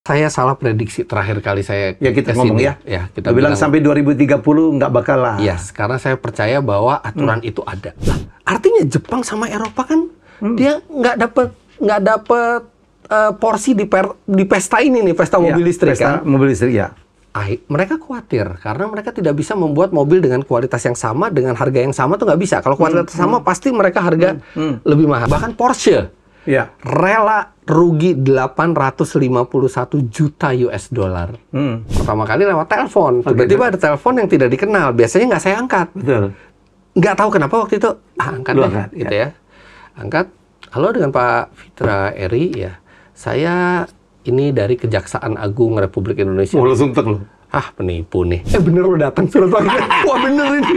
Saya salah prediksi terakhir kali saya kita ngomong sini. Ya, kita bilang sampai 2030 nggak bakal lah. Yes, karena saya percaya bahwa aturan itu ada. Nah, artinya Jepang sama Eropa kan dia nggak dapet porsi di pesta ini nih, pesta mobil listrik kan. Mobil listrik ya. Mereka khawatir karena mereka tidak bisa membuat mobil dengan kualitas yang sama dengan harga yang sama tuh nggak bisa. Kalau kualitas sama pasti mereka harga lebih mahal. Bahkan Porsche rela rugi 851 juta US dollar. Pertama kali lewat telepon. Tiba-tiba ada telepon yang tidak dikenal. Biasanya nggak saya angkat. Betul. Nggak tahu kenapa waktu itu angkat deh, gitu ya. Angkat. Halo, dengan Pak Fitra Eri ya. Saya ini dari Kejaksaan Agung Republik Indonesia. Oh, langsung tek loh. Ah, penipu nih. Bener lo datang surat panggilan. Wah, bener ini.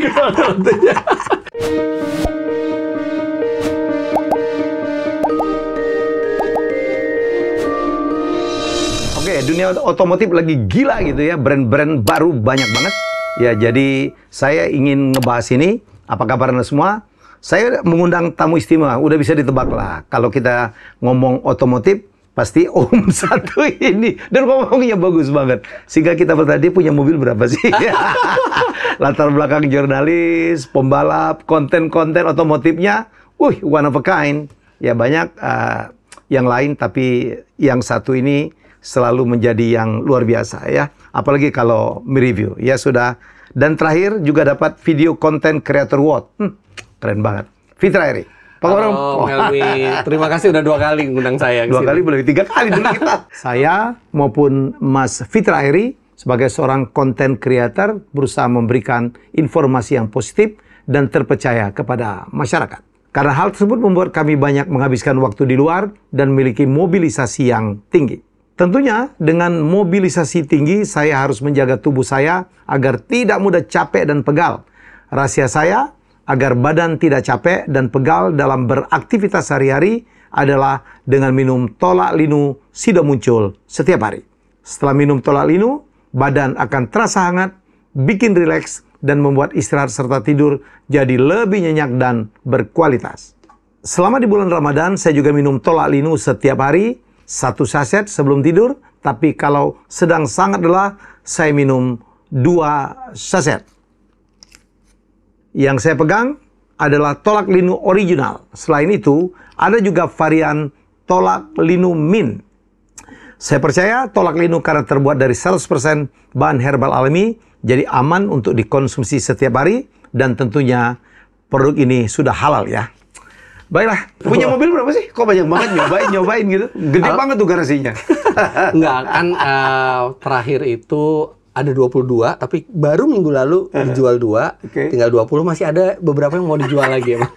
Oke, dunia otomotif lagi gila gitu ya. Brand-brand baru banyak banget. Ya, jadi saya ingin ngebahas ini. Apa kabar Anda semua? Saya mengundang tamu istimewa. Udah bisa ditebak lah. Kalau kita ngomong otomotif, pasti Om satu ini. Dan ngomongnya bagus banget. Sehingga kita bertanya, dia punya mobil berapa sih? Latar belakang jurnalis, pembalap, konten-konten otomotifnya. One of a kind. Ya banyak yang lain, tapi yang satu ini selalu menjadi yang luar biasa ya. Apalagi kalau mereview. Ya sudah. Dan terakhir juga dapat video konten creator award. Keren banget. Fitra Eri. Halo, Melwi. Terima kasih udah 2 kali ngundang saya. 2 kali boleh, 3 kali dulu kita. Saya maupun Mas Fitra Eri sebagai seorang content creator berusaha memberikan informasi yang positif dan terpercaya kepada masyarakat. Karena hal tersebut membuat kami banyak menghabiskan waktu di luar dan memiliki mobilisasi yang tinggi. Tentunya dengan mobilisasi tinggi saya harus menjaga tubuh saya agar tidak mudah capek dan pegal. Rahasia saya agar badan tidak capek dan pegal dalam beraktivitas sehari-hari adalah dengan minum tolak linu Sido Muncul setiap hari. Setelah minum tolak linu, badan akan terasa hangat, bikin rileks, dan membuat istirahat serta tidur jadi lebih nyenyak dan berkualitas. Selama di bulan Ramadan, saya juga minum tolak linu setiap hari, 1 saset sebelum tidur, tapi kalau sedang sangat lelah, saya minum 2 saset. Yang saya pegang adalah tolak linu original. Selain itu, ada juga varian tolak linu mint. Saya percaya tolak linu karena terbuat dari 100% bahan herbal alami, jadi aman untuk dikonsumsi setiap hari, dan tentunya produk ini sudah halal ya. Baiklah, punya mobil berapa sih? Kok banyak banget nyobain gitu? Gede banget tuh garasinya. Enggak, kan terakhir itu ada 22, tapi baru minggu lalu dijual 2, tinggal 20, masih ada beberapa yang mau dijual lagi emang.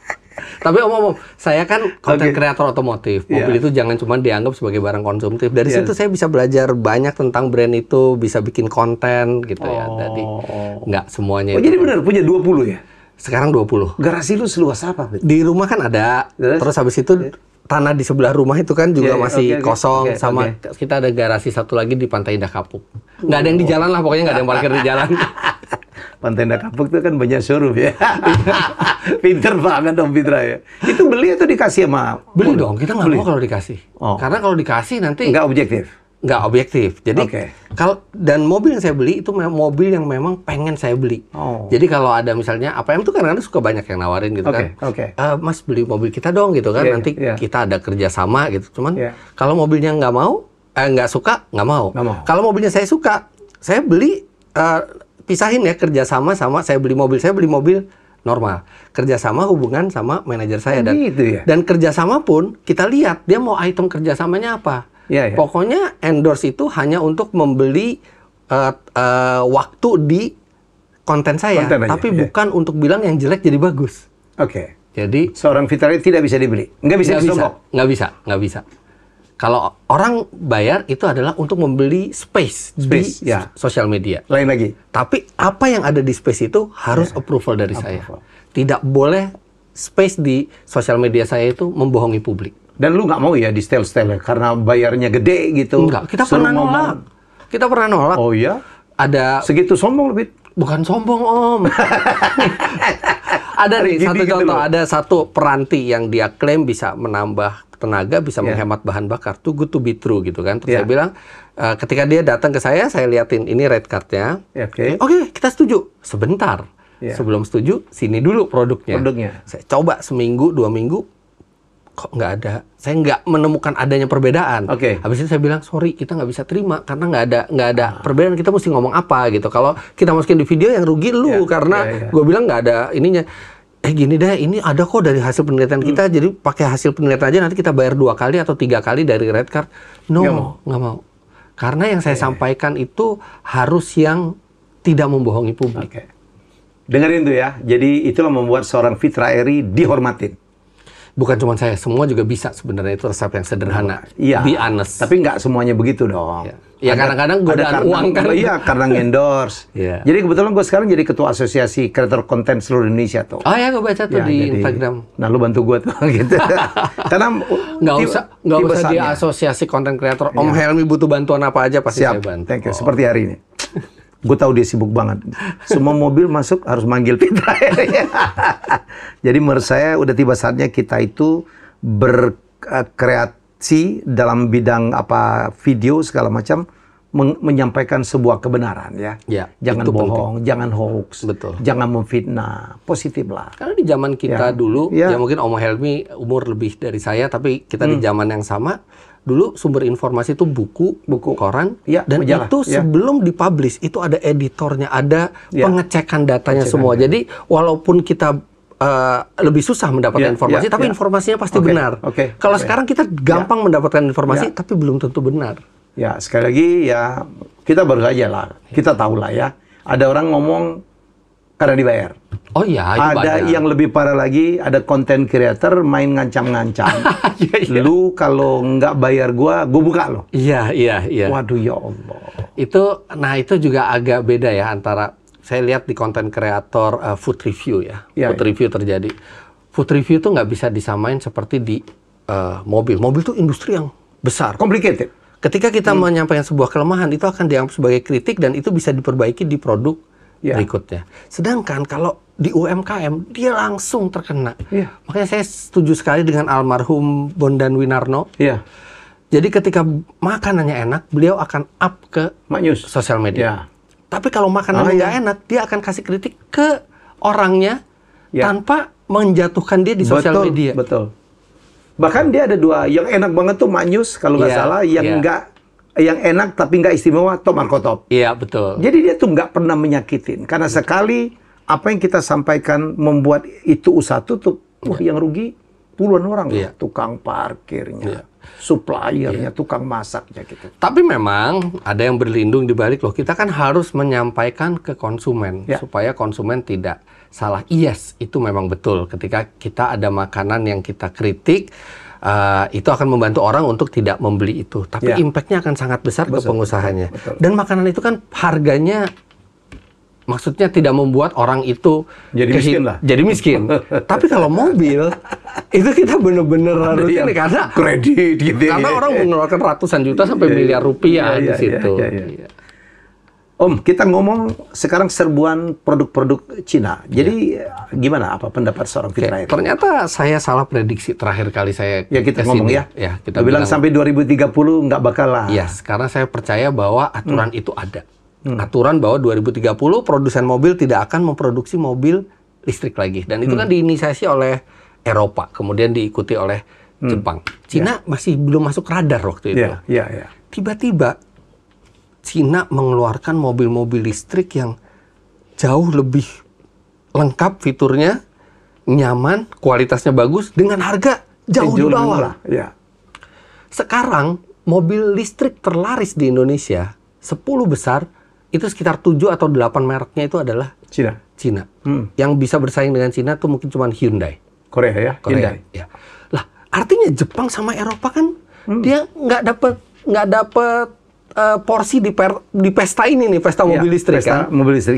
Tapi Om, saya kan konten kreator otomotif. Mobil itu jangan cuma dianggap sebagai barang konsumtif. Dari situ saya bisa belajar banyak tentang brand itu, bisa bikin konten gitu ya. Jadi nggak semuanya itu. Jadi benar punya 20 ya? Sekarang 20. Garasi lu seluas apa? Di rumah kan ada, terus habis itu tanah di sebelah rumah itu kan juga masih kosong, sama kita ada garasi satu lagi di Pantai Indah Kapuk. Nggak ada yang di jalan lah, pokoknya nggak ada yang parkir di jalan. Pantai Indah Kapuk itu kan banyak showroom ya. Pinter banget dong Fitra ya. Itu beli atau dikasih sama? Beli dong, kita nggak mau kalau dikasih. Karena kalau dikasih nanti nggak objektif. Nggak objektif. Jadi dan mobil yang saya beli itu mobil yang memang pengen saya beli. Jadi kalau ada misalnya APM tuh kadang-kadang suka banyak yang nawarin gitu kan. Mas beli mobil kita dong gitu kan. Nanti kita ada kerjasama gitu. Cuman kalau mobilnya nggak mau, nggak suka, nggak mau. Kalau mobilnya saya suka, saya beli pisahin ya, kerjasama sama saya beli mobil normal. Kerjasama hubungan sama manajer saya dan kerjasama pun kita lihat dia mau item kerjasamanya apa. Pokoknya endorse itu hanya untuk membeli waktu di konten saya, tapi bukan untuk bilang yang jelek jadi bagus. Jadi seorang Fitra tidak bisa dibeli, nggak bisa disogok. Nggak bisa. Kalau orang bayar itu adalah untuk membeli space di sosial media. Lain lagi. Tapi apa yang ada di space itu harus approval dari saya. Tidak boleh space di sosial media saya itu membohongi publik. Dan lu nggak mau ya di setel-setel karena bayarnya gede gitu? Enggak, kita pernah nolak. Kita pernah nolak. Oh iya? Ada segitu sombong lebih? Bukan sombong Om. Ada nih satu contoh, ada satu peranti yang dia klaim bisa menambah tenaga, bisa menghemat bahan bakar. Too good to be true gitu kan. Terus saya bilang, ketika dia datang ke saya liatin ini rate card-nya. Oke, kita setuju. Sebentar. Sebelum setuju, sini dulu produknya. Saya coba seminggu, 2 minggu, kok nggak ada. Saya nggak menemukan adanya perbedaan. Habis itu saya bilang, sorry, kita nggak bisa terima karena nggak ada perbedaan. Kita mesti ngomong apa gitu. Kalau kita masukin di video, yang rugi lu karena gue bilang nggak ada ininya. Gini deh, ini ada kok dari hasil penelitian kita. Jadi pakai hasil penelitian aja, nanti kita bayar 2 kali atau 3 kali dari rate card. No, nggak mau. Karena yang saya sampaikan itu harus yang tidak membohongi publik. Dengerin tuh ya. Jadi itulah membuat seorang Fitra Eri dihormatin. Bukan cuma saya, semua juga bisa sebenarnya, itu resep yang sederhana. Be honest. Tapi nggak semuanya begitu dong. Ya kadang-kadang godaan uang kan. Iya, karena endorse. Jadi kebetulan gue sekarang jadi ketua asosiasi kreator konten seluruh Indonesia tuh. Oh ya, gue baca tuh di Instagram. Nah, lu bantu gue tuh gitu. Karena nggak usah di asosiasi konten kreator. Om Helmi butuh bantuan apa aja pasti saya bantu. Thank you. Seperti hari ini. Gue tahu dia sibuk banget. Semua mobil masuk harus manggil Fitra. Jadi menurut saya udah tiba saatnya kita itu berkreasi dalam bidang video segala macam, menyampaikan sebuah kebenaran ya. Jangan bohong, jangan hoax, jangan memfitnah, positif lah. Karena di zaman kita dulu, ya mungkin Om Helmi umur lebih dari saya, tapi kita di zaman yang sama. Dulu sumber informasi itu buku koran, dan majalah. Itu sebelum dipublish itu ada editornya, ada pengecekan datanya semua. Jadi walaupun kita lebih susah mendapatkan informasi, tapi informasinya pasti benar. Kalau sekarang kita gampang mendapatkan informasi, tapi belum tentu benar. Ya, sekali lagi ya kita baru saja lah, kita tahu lah ya. Ada orang ngomong karena dibayar. Oh iya, ada banyak. Yang lebih parah lagi, ada konten creator main ngancam-ngancam. Lu kalau nggak bayar gua buka lo. Iya. Waduh ya Allah. Itu juga agak beda ya antara saya lihat di konten kreator food review ya. Food review terjadi. Food review itu nggak bisa disamain seperti di mobil. Mobil itu industri yang besar. Complicated. Ketika kita menyampaikan sebuah kelemahan, itu akan dianggap sebagai kritik dan itu bisa diperbaiki di produk berikutnya. Sedangkan kalau di UMKM, dia langsung terkena. Makanya saya setuju sekali dengan almarhum Bondan Winarno. Jadi ketika makanannya enak, beliau akan up ke sosial media. Tapi kalau makanannya nggak enak, dia akan kasih kritik ke orangnya tanpa menjatuhkan dia di sosial media. Betul. Bahkan dia ada 2, yang enak banget tuh Manyus kalau nggak salah, yang enak tapi nggak istimewa Top Marco Top. Iya, betul. Jadi dia tuh nggak pernah menyakitin. Karena sekali apa yang kita sampaikan membuat itu usaha tutup, yang rugi puluhan orang. Tukang parkirnya, suppliernya, tukang masaknya gitu. Tapi memang ada yang berlindung di balik loh. Kita kan harus menyampaikan ke konsumen supaya konsumen tidak salah. Yes, itu memang betul. Ketika kita ada makanan yang kita kritik, itu akan membantu orang untuk tidak membeli itu. Tapi impact-nya akan sangat besar ke pengusahanya. Dan makanan itu kan harganya, maksudnya tidak membuat orang itu jadi miskin. Tapi kalau mobil, itu kita benar-benar harus ini karena kredit gitu. Karena orang mengeluarkan ratusan juta sampai miliar rupiah di situ. Om, kita ngomong sekarang serbuan produk-produk Cina. Jadi gimana? Apa pendapat seorang Fitra Eri? Ternyata saya salah prediksi terakhir kali saya kita ngomong ya. Kita bilang sampai 2030 nggak bakal lah. Karena saya percaya bahwa aturan itu ada. Aturan bahwa 2030 produsen mobil tidak akan memproduksi mobil listrik lagi. Dan itu kan diinisiasi oleh Eropa, kemudian diikuti oleh Jepang. Cina masih belum masuk radar waktu itu. Tiba-tiba Cina mengeluarkan mobil-mobil listrik yang jauh lebih lengkap fiturnya, nyaman, kualitasnya bagus, dengan harga jauh di bawah. Sekarang mobil listrik terlaris di Indonesia, 10 besar, itu sekitar 7 atau 8 mereknya itu adalah Cina. Yang bisa bersaing dengan Cina tuh mungkin cuma Hyundai. Korea. Hyundai. Lah, artinya Jepang sama Eropa kan dia nggak dapet porsi di pesta ini nih, pesta mobil listrik kan. Mobil listrik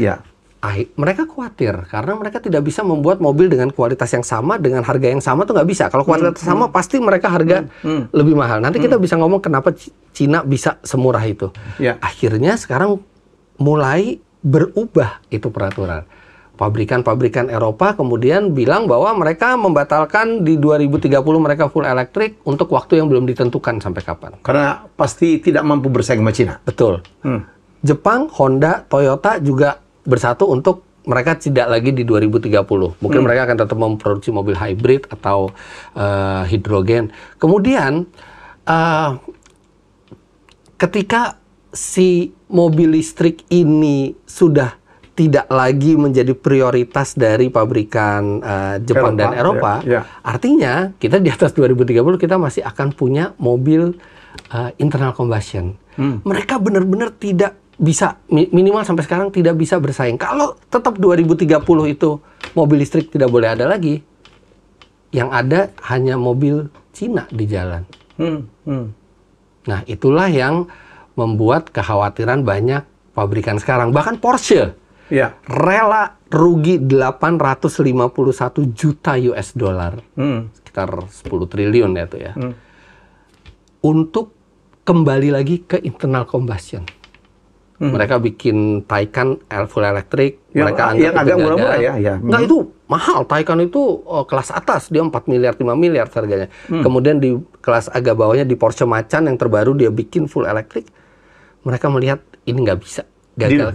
Mereka khawatir karena mereka tidak bisa membuat mobil dengan kualitas yang sama, dengan harga yang sama tuh nggak bisa. Kalau kualitas sama pasti mereka harga lebih mahal. Nanti kita bisa ngomong kenapa Cina bisa semurah itu. Akhirnya sekarang mulai berubah itu peraturan. pabrikan-pabrikan Eropa kemudian bilang bahwa mereka membatalkan di 2030 mereka full elektrik untuk waktu yang belum ditentukan sampai kapan. Karena pasti tidak mampu bersaing sama Cina. Betul. Jepang, Honda, Toyota juga bersatu untuk mereka tidak lagi di 2030. Mungkin mereka akan tetap memproduksi mobil hybrid atau hidrogen. Kemudian ketika si mobil listrik ini sudah tidak lagi menjadi prioritas dari pabrikan Jepang dan Eropa, artinya kita di atas 2030 kita masih akan punya mobil internal combustion. Mereka benar-benar tidak bisa, minimal sampai sekarang tidak bisa bersaing. Kalau tetap 2030 itu mobil listrik tidak boleh ada lagi, yang ada hanya mobil Cina di jalan. Nah, itulah yang membuat kekhawatiran banyak pabrikan sekarang. Bahkan Porsche rela rugi 851 juta US dollar, sekitar 10 triliun ya itu ya, untuk kembali lagi ke internal combustion. Mereka bikin Taycan full elektrik, mereka anggap yang agak murah-murah ya. Nggak, itu mahal. Taycan itu kelas atas, dia 4 miliar, 5 miliar harganya. Kemudian di kelas agak bawahnya di Porsche Macan yang terbaru dia bikin full elektrik. Mereka melihat ini nggak bisa. Gagal.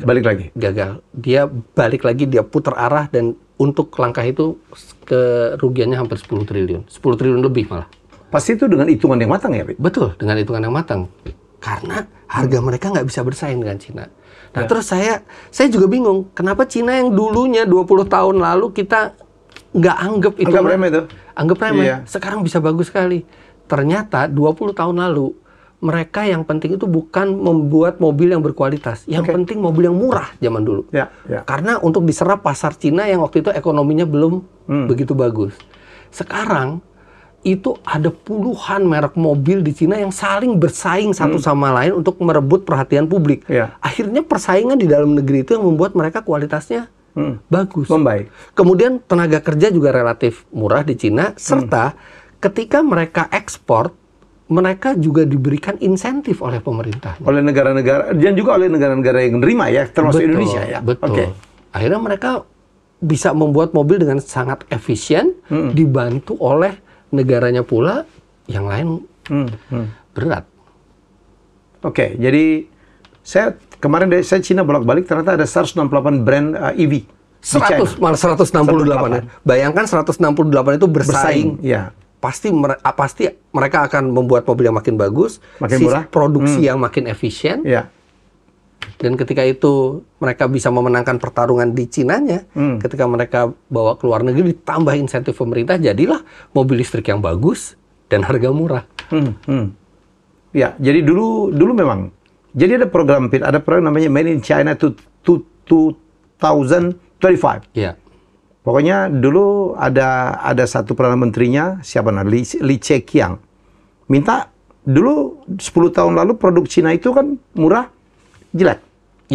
Dia balik lagi, dia putar arah, dan untuk langkah itu kerugiannya hampir 10 triliun. 10 triliun lebih malah. Pasti itu dengan hitungan yang matang ya, Pak? Betul, dengan hitungan yang matang. Karena harga mereka nggak bisa bersaing dengan Cina. Nah, terus saya juga bingung, kenapa Cina yang dulunya 20 tahun lalu kita nggak anggap itu. Anggap remeh itu. Anggap remeh. Sekarang bisa bagus sekali. Ternyata 20 tahun lalu, mereka yang penting itu bukan membuat mobil yang berkualitas. Yang penting mobil yang murah zaman dulu. Karena untuk diserap pasar Cina yang waktu itu ekonominya belum begitu bagus. Sekarang, itu ada puluhan merek mobil di Cina yang saling bersaing satu sama lain untuk merebut perhatian publik. Akhirnya persaingan di dalam negeri itu yang membuat mereka kualitasnya bagus. Membaik. Kemudian tenaga kerja juga relatif murah di Cina, serta ketika mereka ekspor, mereka juga diberikan insentif oleh pemerintah. Oleh negara-negara, dan juga oleh negara-negara yang menerima ya, termasuk Indonesia ya. Betul. Akhirnya mereka bisa membuat mobil dengan sangat efisien, dibantu oleh negaranya pula, yang lain berat. Jadi kemarin saya Cina bolak-balik, ternyata ada 168 brand EV. 168 ya. Bayangkan 168 itu bersaing. Pasti mereka akan membuat mobil yang makin bagus, makin murah, produksi yang makin efisien. Dan ketika itu mereka bisa memenangkan pertarungan di Cinanya, ketika mereka bawa ke luar negeri ditambah insentif pemerintah, jadilah mobil listrik yang bagus dan harga murah. Jadi dulu memang. Jadi ada program namanya Made in China 2025. Pokoknya dulu ada satu Perdana Menterinya, siapa namanya, Li Keqiang, minta dulu 10 tahun lalu produk Cina itu kan murah, jelek,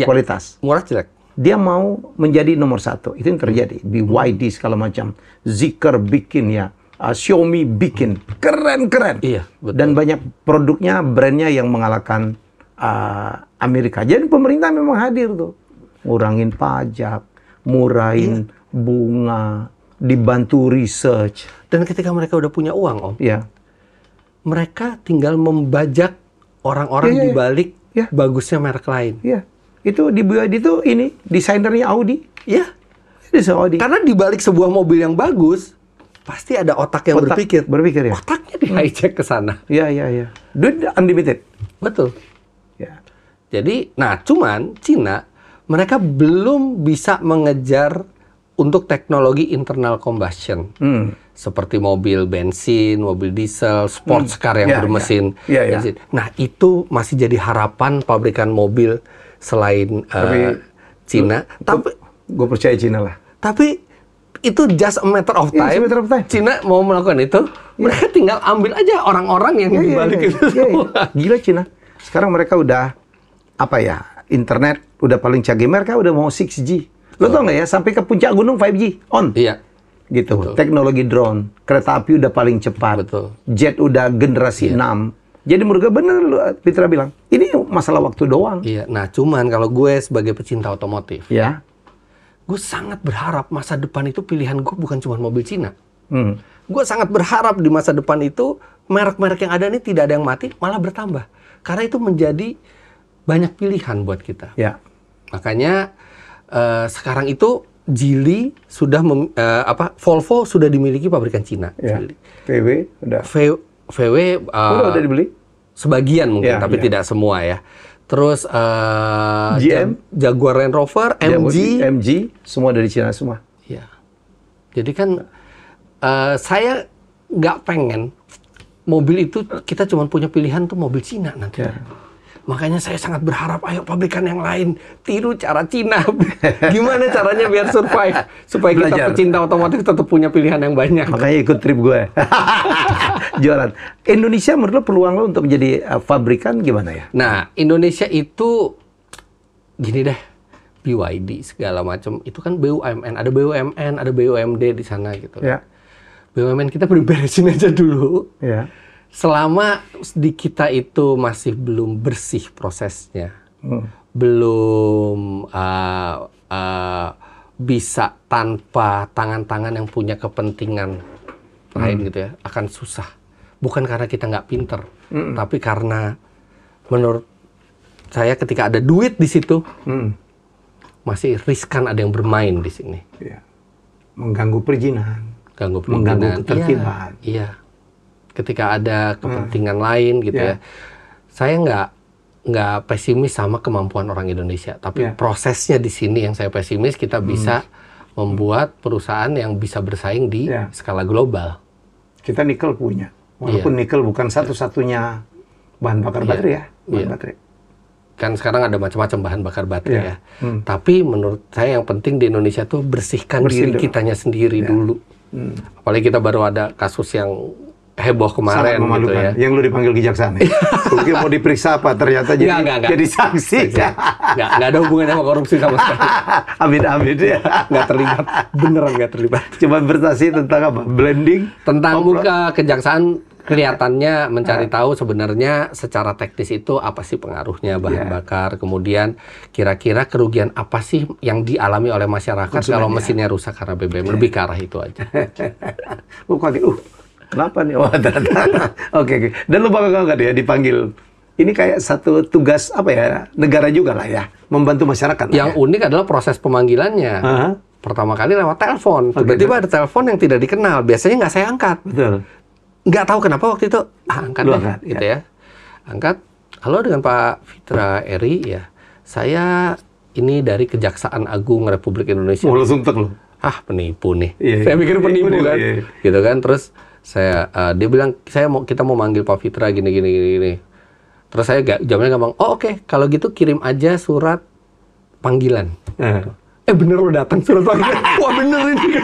kualitas. Murah, jelek. Dia mau menjadi nomor 1. Itu yang terjadi. BYD segala macam. Zeekr bikin ya. Xiaomi bikin. Keren-keren. Betul. Dan banyak produknya, brandnya yang mengalahkan Amerika. Jadi pemerintah memang hadir tuh. Ngurangin pajak, murahin bunga, dibantu research. Dan ketika mereka udah punya uang, Om, mereka tinggal membajak orang-orang di balik bagusnya merek lain. Itu di BYD itu ini desainernya Audi. Di Audi. Karena di balik sebuah mobil yang bagus, pasti ada otak yang berpikir ya. Otaknya di hijack ke sana. Duit unlimited. Betul. Jadi, cuman Cina mereka belum bisa mengejar untuk teknologi internal combustion, seperti mobil bensin, mobil diesel, sports car yang bermesin bensin. Nah, itu masih jadi harapan pabrikan mobil selain Cina. Tapi gue percaya Cina lah. Tapi itu just a matter of time. Cina mau melakukan itu, mereka tinggal ambil aja orang-orang yang dibalik itu. Gila Cina. Sekarang mereka udah internet udah paling canggih. Mereka udah mau 6G. Lo tau nggak ya, sampai ke puncak gunung 5G on. Gitu. Betul. Teknologi drone, kereta api udah paling cepat. Betul. Jet udah generasi 6. Jadi menurut gue bener Fitra bilang, ini masalah waktu doang. Nah cuman kalau gue sebagai pecinta otomotif, gue sangat berharap masa depan itu pilihan gue bukan cuma mobil Cina. Gue sangat berharap di masa depan itu merek-merek yang ada ini tidak ada yang mati, malah bertambah. Karena itu menjadi banyak pilihan buat kita. Ya. Makanya sekarang itu Geely sudah Volvo sudah dimiliki pabrikan Cina. Ya. VW udah. VW udah dibeli? Sebagian mungkin, tapi tidak semua ya. Terus GM, Jaguar Land Rover, MG, semua dari Cina semua. Iya. Jadi kan saya nggak pengen mobil itu kita cuma punya pilihan tuh mobil Cina nanti. Ya. Makanya saya sangat berharap, ayo pabrikan yang lain tiru cara Cina. Gimana caranya biar survive supaya kita pecinta otomotif tetap punya pilihan yang banyak. Makanya ikut trip gue. Jualan. Indonesia menurut lo peluang lo untuk menjadi pabrikan gimana ya? Nah, Indonesia itu gini deh. BYD segala macam itu kan BUMN, ada BUMN, ada BUMD di sana gitu. Ya. BUMN kita beresin aja dulu. Ya. Selama di kita itu masih belum bersih prosesnya, belum bisa tanpa tangan-tangan yang punya kepentingan lain gitu ya, akan susah. Bukan karena kita nggak pinter, tapi karena menurut saya ketika ada duit di situ, masih riskan ada yang bermain di sini. Ya. Mengganggu perizinan, mengganggu ketertiban. Iya. Ketika ada kepentingan lain gitu ya, saya nggak pesimis sama kemampuan orang Indonesia, tapi prosesnya di sini yang saya pesimis. Kita bisa membuat perusahaan yang bisa bersaing di skala global. Kita nikel punya, walaupun nikel bukan satu-satunya bahan bakar baterai ya, baterai. Kan sekarang ada macam-macam bahan bakar baterai ya. Tapi menurut saya yang penting di Indonesia tuh bersihkan diri kitanya sendiri dulu. Apalagi kita baru ada kasus yang heboh kemarin gitu ya. Yang lu dipanggil kejaksaan ya? Mungkin mau diperiksa apa, ternyata jadi saksi. Nggak ada hubungannya sama korupsi sama sekali. Amit-amit ya. Nggak terlibat. Beneran nggak terlibat. Cuma bersaksi tentang apa? Blending? Tentang muka kejaksaan kelihatannya mencari tahu sebenarnya secara teknis itu apa sih pengaruhnya bahan bakar. Kemudian kira-kira kerugian apa sih yang dialami oleh masyarakat kalau mesinnya rusak karena BBM. Lebih ke arah itu aja. Kaget, kenapa nih? Oke. Dan lu bakal nggak ya dipanggil? Ini kayak satu tugas apa ya, negara juga lah ya, membantu masyarakat. Yang unik adalah proses pemanggilannya. Pertama kali lewat telepon. Tiba-tiba ada telepon yang tidak dikenal. Biasanya nggak saya angkat. Betul. Nggak tahu kenapa waktu itu angkat deh, gitu ya. Angkat. Halo, dengan Pak Fitra Eri ya. Saya ini dari Kejaksaan Agung Republik Indonesia. Langsung tek loh. Penipu nih. Saya pikir penipu kan. Gitu kan. Terus dia bilang kita mau manggil Pak Fitra gini. Terus saya jawabnya gampang. Oke. Kalau gitu kirim aja surat panggilan. Bener lo datang surat panggilan. Wah bener ini.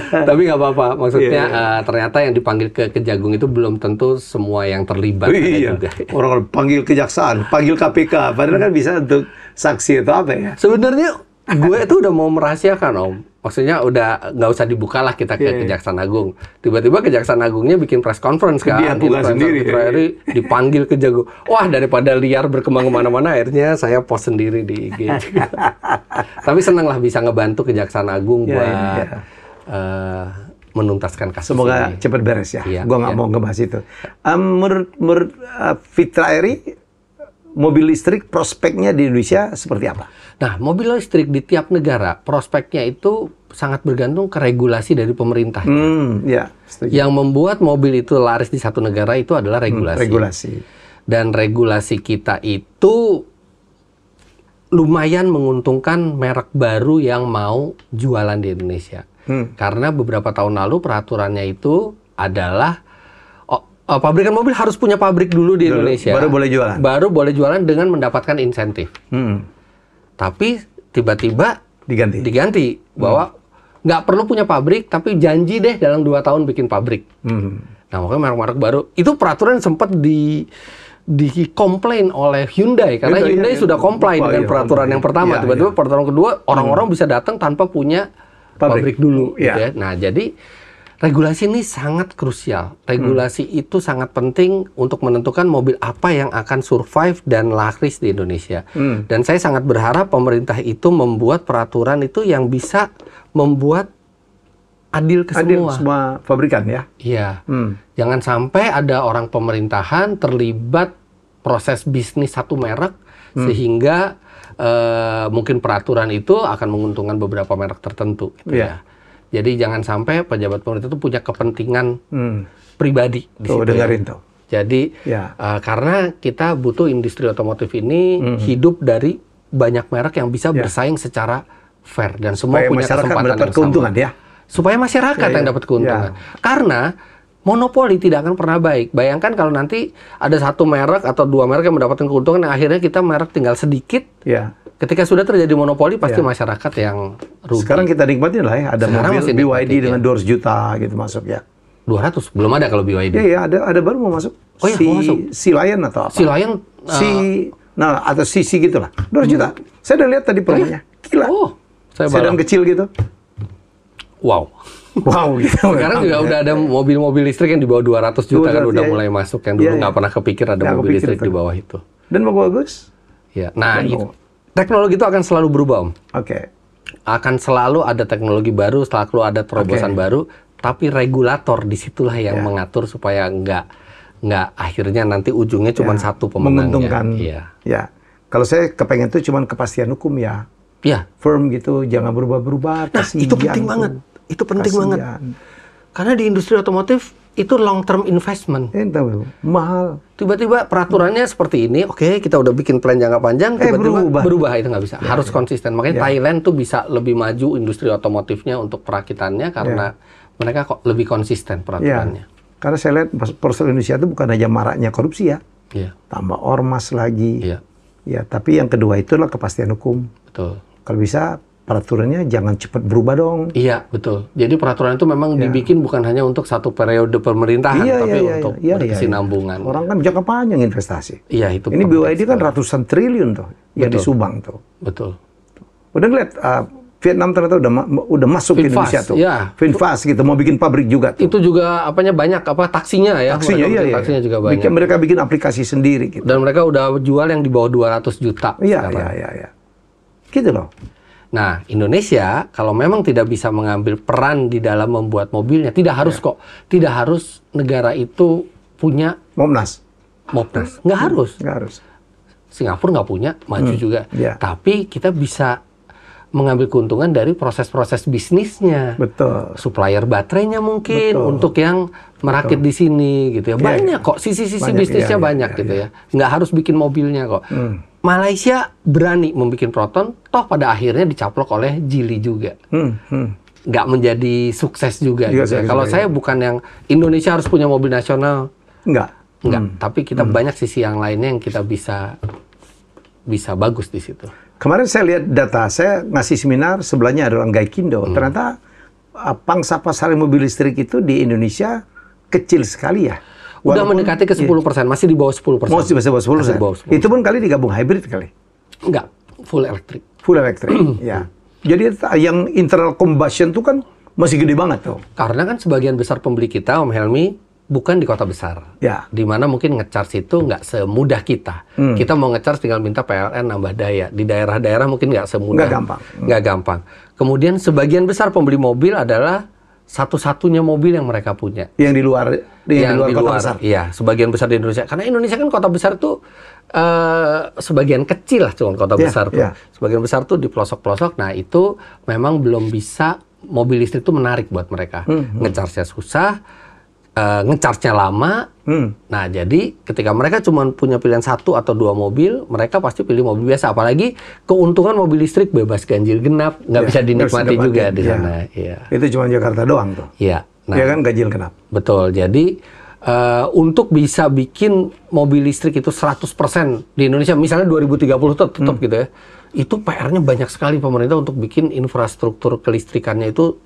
Tapi nggak apa-apa. Maksudnya ternyata yang dipanggil ke Kejagung itu belum tentu semua yang terlibat juga. Orang panggil kejaksaan, panggil KPK. Padahal kan bisa untuk saksi atau apa ya. Sebenarnya gue itu udah mau merahasiakan Om. Maksudnya udah nggak usah dibuka lah kita ke Kejaksaan Agung. Tiba-tiba Kejaksaan Agungnya bikin press conference kan. Dia buka sendiri. Dipanggil Kejagung. Wah, daripada liar berkembang kemana-mana, akhirnya saya post sendiri di IG. Tapi senang lah bisa ngebantu Kejaksaan Agung buat menuntaskan kasus Semoga ini. cepat beres ya. Gue nggak mau ngebahas itu. Menurut Fitra Eri, mobil listrik prospeknya di Indonesia seperti apa? Nah, mobil listrik di tiap negara prospeknya itu sangat bergantung ke regulasi dari pemerintah. Yang membuat mobil itu laris di satu negara itu adalah regulasi. Dan regulasi kita itu lumayan menguntungkan merek baru yang mau jualan di Indonesia. Karena beberapa tahun lalu peraturannya itu adalah pabrikan mobil harus punya pabrik dulu di Indonesia. Baru boleh jualan. Baru boleh jualan dengan mendapatkan insentif. Tapi tiba-tiba diganti bahwa nggak perlu punya pabrik, tapi janji deh dalam 2 tahun bikin pabrik. Nah, makanya merek-merek baru itu peraturan sempat dikomplain oleh Hyundai karena Hyundai sudah comply dengan peraturan yang pertama. Tiba-tiba peraturan kedua orang-orang bisa datang tanpa punya pabrik dulu. Gitu ya. Nah, jadi Regulasi ini sangat krusial. Regulasi itu sangat penting untuk menentukan mobil apa yang akan survive dan laris di Indonesia. Dan saya sangat berharap pemerintah itu membuat peraturan itu yang bisa membuat adil ke semua pabrikan ya. Iya. Jangan sampai ada orang pemerintahan terlibat proses bisnis satu merek sehingga mungkin peraturan itu akan menguntungkan beberapa merek tertentu gitu ya. Jadi jangan sampai pejabat pemerintah itu punya kepentingan pribadi di situ. Dengerin tuh. Jadi karena kita butuh industri otomotif ini hidup dari banyak merek yang bisa bersaing secara fair dan semua supaya punya kesempatan mendapat yang keuntungan sama. Ya. Supaya masyarakat yang dapat keuntungan. Karena monopoli tidak akan pernah baik. Bayangkan kalau nanti ada satu merek atau dua merek yang mendapatkan keuntungan, yang akhirnya kita merek tinggal sedikit. Ketika sudah terjadi monopoli, pasti masyarakat yang rugi. Sekarang kita nikmatin lah ya, ada sekarang mobil BYD dengan 200 juta gitu masuk ya. 200? Belum ada kalau BYD. Iya, ada baru mau masuk. Oh iya, mau masuk. Si Lion atau apa? Si Lion? Atau CC gitu lah. 200 juta. Saya udah lihat tadi promonya. Gila. Sedan kecil gitu. Wow. Wow gitu. Sekarang juga udah ada mobil-mobil listrik yang di bawah 200 juta kan udah mulai masuk. Yang dulu nggak pernah kepikir ada mobil listrik di bawah itu. Dan bagus. Ya. Nah, teknologi itu akan selalu berubah, Om. Akan selalu ada teknologi baru, selalu ada terobosan baru, tapi regulator disitulah yang mengatur supaya nggak akhirnya nanti ujungnya cuma satu pemenangnya. Menguntungkan. Ya. Kalau saya kepengen tuh cuma kepastian hukum ya. Firm gitu, jangan berubah-berubah. Nah, itu penting banget. Itu penting banget. Karena di industri otomotif itu long term investment. Mahal. Tiba-tiba peraturannya seperti ini, oke, kita udah bikin plan jangka panjang, tiba-tiba berubah itu nggak bisa. Harus konsisten. Makanya Thailand tuh bisa lebih maju industri otomotifnya untuk perakitannya karena mereka kok lebih konsisten peraturannya. Karena saya lihat perusahaan Indonesia itu bukan aja maraknya korupsi ya, tambah ormas lagi. Ya, tapi yang kedua itulah kepastian hukum. Betul. Kalau bisa peraturannya jangan cepat berubah dong. Iya, betul. Jadi peraturan itu memang dibikin bukan hanya untuk satu periode pemerintahan, tapi untuk berkesinambungan. Orang kan jangka panjang investasi. Iya, itu. Ini BYD kan ratusan triliun tuh yang di Subang tuh. Betul. Udah ngeliat Vietnam ternyata udah masuk ke Indonesia tuh. VinFast gitu, mau bikin pabrik juga tuh. Itu juga banyak taksinya ya. Taksinya juga banyak. Mereka bikin aplikasi sendiri gitu. Dan mereka udah jual yang di bawah 200 juta. Iya. Gitu loh. Nah, Indonesia kalau memang tidak bisa mengambil peran di dalam membuat mobilnya, tidak harus kok. Tidak harus negara itu punya Momnas. Nggak harus. Singapura nggak punya, maju juga. Tapi kita bisa mengambil keuntungan dari proses-proses bisnisnya. Betul. Supplier baterainya mungkin untuk yang merakit di sini gitu ya. Banyak kok, sisi-sisi bisnisnya banyak gitu ya. Nggak harus bikin mobilnya kok. Malaysia berani membuat Proton, toh pada akhirnya dicaplok oleh Geely juga. Nggak menjadi sukses juga gitu ya. Kalau saya bukan yang Indonesia harus punya mobil nasional. Enggak. Tapi kita banyak sisi yang lainnya yang kita bisa bagus di situ. Kemarin saya lihat data, saya ngasih seminar, sebelahnya ada orang Gaikindo. Ternyata pangsa pasar mobil listrik itu di Indonesia kecil sekali ya. Udah mendekati ke 10%, masih di bawah 10%. Masih di bawah 10%. Itu pun kali digabung hybrid kali. Enggak, full electric. Full electric, ya. Jadi yang internal combustion itu kan masih gede banget tuh. Karena kan sebagian besar pembeli kita, Om Helmi, bukan di kota besar. Di mana mungkin nge-charge itu nggak semudah kita. Kita mau nge-charge tinggal minta PLN nambah daya. Di daerah-daerah mungkin nggak semudah. Nggak gampang. Kemudian sebagian besar pembeli mobil adalah satu-satunya mobil yang mereka punya. Yang di luar kota besar. Iya, sebagian besar di Indonesia. Karena Indonesia kan kota besar tuh sebagian kecil lah cuma kota besar tuh. Sebagian besar tuh di pelosok-pelosok. Nah, itu memang belum bisa mobil listrik itu menarik buat mereka. Nge-charge-nya susah, nge-charge-nya lama. Nah, jadi ketika mereka cuma punya pilihan satu atau dua mobil, mereka pasti pilih mobil biasa. Apalagi keuntungan mobil listrik bebas ganjil genap, nggak bisa dinikmati juga di sana. Itu cuma Jakarta doang tuh. Iya. Nah, kan ganjil genap. Betul. Jadi untuk bisa bikin mobil listrik itu 100% di Indonesia, misalnya 2030 tetap gitu ya, itu PR-nya banyak sekali pemerintah untuk bikin infrastruktur kelistrikannya itu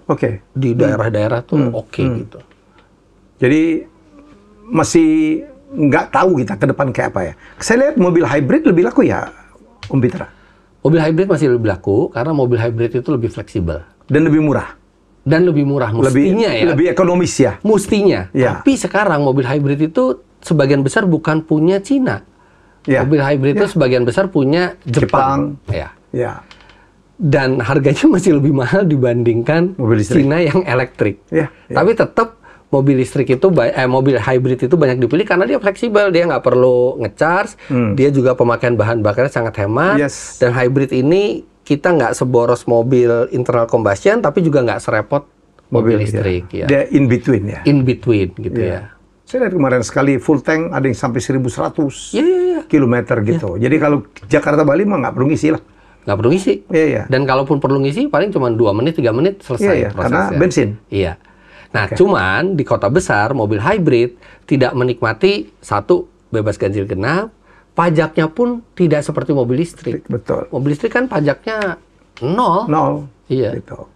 di daerah-daerah tuh gitu. Jadi masih nggak tahu kita ke depan kayak apa ya. Saya lihat mobil hybrid lebih laku ya, Om Pitra. Mobil hybrid masih lebih laku karena mobil hybrid itu lebih fleksibel dan lebih murah. Dan lebih murah, mestinya lebih ekonomis ya. Mestinya. Ya. Tapi sekarang mobil hybrid itu sebagian besar bukan punya Cina. Ya. Mobil hybrid itu sebagian besar punya Jepang. Ya. Dan harganya masih lebih mahal dibandingkan mobil Cina yang elektrik. Tapi tetap mobil listrik itu, mobil hybrid itu banyak dipilih karena dia fleksibel, dia nggak perlu ngecharge, dia juga pemakaian bahan bakarnya sangat hemat. Dan hybrid ini kita nggak seboros mobil internal combustion, tapi juga nggak serepot mobil listrik. Dia in between ya. In between gitu ya. Saya lihat kemarin sekali full tank ada yang sampai 1.100 kilometer gitu. Jadi kalau Jakarta Bali mah nggak perlu ngisi lah. Nggak perlu ngisi. Dan kalaupun perlu ngisi paling cuma 2 menit, 3 menit selesai prosesnya. Karena bensin. Iya. Nah, cuman di kota besar mobil hybrid tidak menikmati satu bebas ganjil genap, pajaknya pun tidak seperti mobil listrik. Betul. Mobil listrik kan pajaknya 0. Iya. Gitu.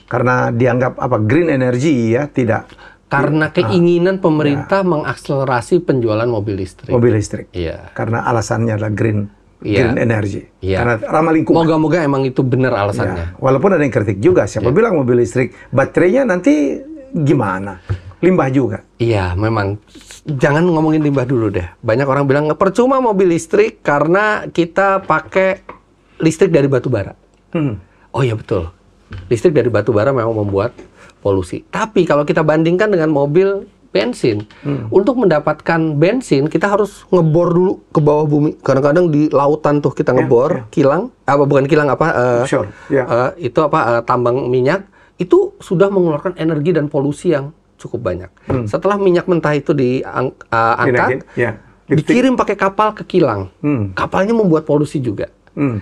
Karena dianggap green energy ya, tidak. Karena keinginan pemerintah mengakselerasi penjualan mobil listrik. Mobil listrik. Iya. Karena alasannya adalah green energy. Karena ramah lingkungan. Moga-moga emang itu benar alasannya. Walaupun ada yang kritik juga. Siapa bilang mobil listrik baterainya nanti gimana? Limbah juga. Iya, memang. Jangan ngomongin limbah dulu deh. Banyak orang bilang percuma mobil listrik karena kita pakai listrik dari batu bara. Oh iya betul. Listrik dari batu bara memang membuat polusi. Tapi kalau kita bandingkan dengan mobil bensin, untuk mendapatkan bensin kita harus ngebor dulu ke bawah bumi. Kadang-kadang di lautan tuh kita ngebor kilang, bukan kilang itu tambang minyak, itu sudah mengeluarkan energi dan polusi yang cukup banyak. Setelah minyak mentah itu diangkat, dikirim pakai kapal ke kilang. Kapalnya membuat polusi juga.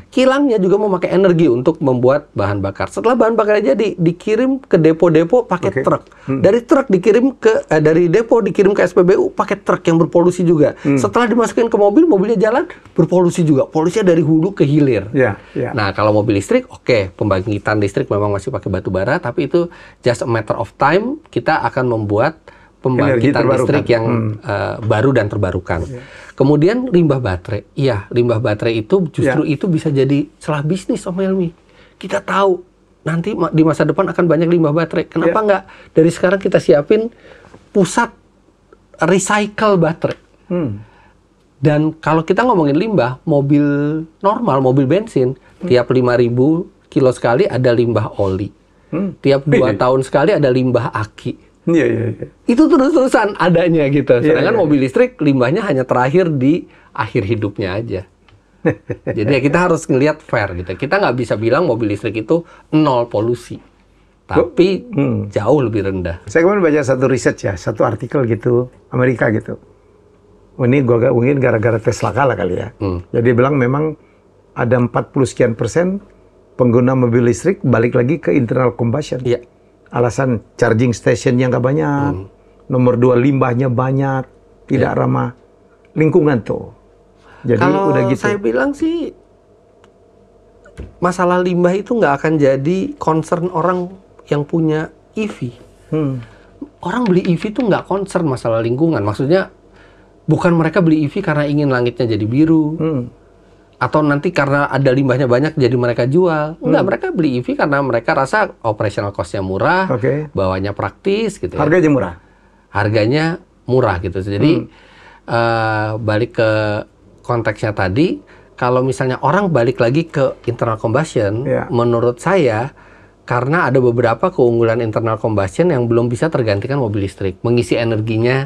Kilangnya juga memakai energi untuk membuat bahan bakar. Setelah bahan bakarnya jadi, dikirim ke depo-depo pakai truk. Dari truk dikirim dari depo dikirim ke SPBU pakai truk yang berpolusi juga. Setelah dimasukin ke mobil, mobilnya jalan berpolusi juga. Polusinya dari hulu ke hilir. Nah, kalau mobil listrik, pembangkitan listrik memang masih pakai batu bara, tapi itu just a matter of time. Kita akan membuat pembangkitan listrik yang baru dan terbarukan. Kemudian limbah baterai. Iya, limbah baterai itu justru itu bisa jadi celah bisnis, Om Helmi. Kita tahu nanti di masa depan akan banyak limbah baterai. Kenapa nggak dari sekarang kita siapin pusat recycle baterai? Dan kalau kita ngomongin limbah, mobil normal, mobil bensin, tiap 5.000 kilo sekali ada limbah oli. Tiap 2 tahun sekali ada limbah aki. Itu terus-terusan adanya gitu. Sedangkan mobil listrik limbahnya hanya terakhir di akhir hidupnya aja. Jadi kita harus ngelihat fair gitu. Kita nggak bisa bilang mobil listrik itu 0 polusi. Tapi jauh lebih rendah. Saya kemarin baca satu riset satu artikel gitu, Amerika gitu. Ini gue mungkin gara-gara Tesla kalah kali ya. Jadi bilang memang ada 40 sekian % pengguna mobil listrik balik lagi ke internal combustion. Alasan charging stationnya nggak banyak, nomor 2 limbahnya banyak, tidak ramah lingkungan tuh. Jadi kalau udah gitu. Saya bilang sih masalah limbah itu nggak akan jadi concern orang yang punya EV. Orang beli EV tuh nggak concern masalah lingkungan. Maksudnya bukan mereka beli EV karena ingin langitnya jadi biru. Atau nanti karena ada limbahnya banyak jadi mereka jual. Enggak, mereka beli EV karena mereka rasa operational cost-nya murah, bawanya praktis gitu ya. Harganya murah? Harganya murah gitu. Jadi balik ke konteksnya tadi, kalau misalnya orang balik lagi ke internal combustion, menurut saya karena ada beberapa keunggulan internal combustion yang belum bisa tergantikan mobil listrik. Mengisi energinya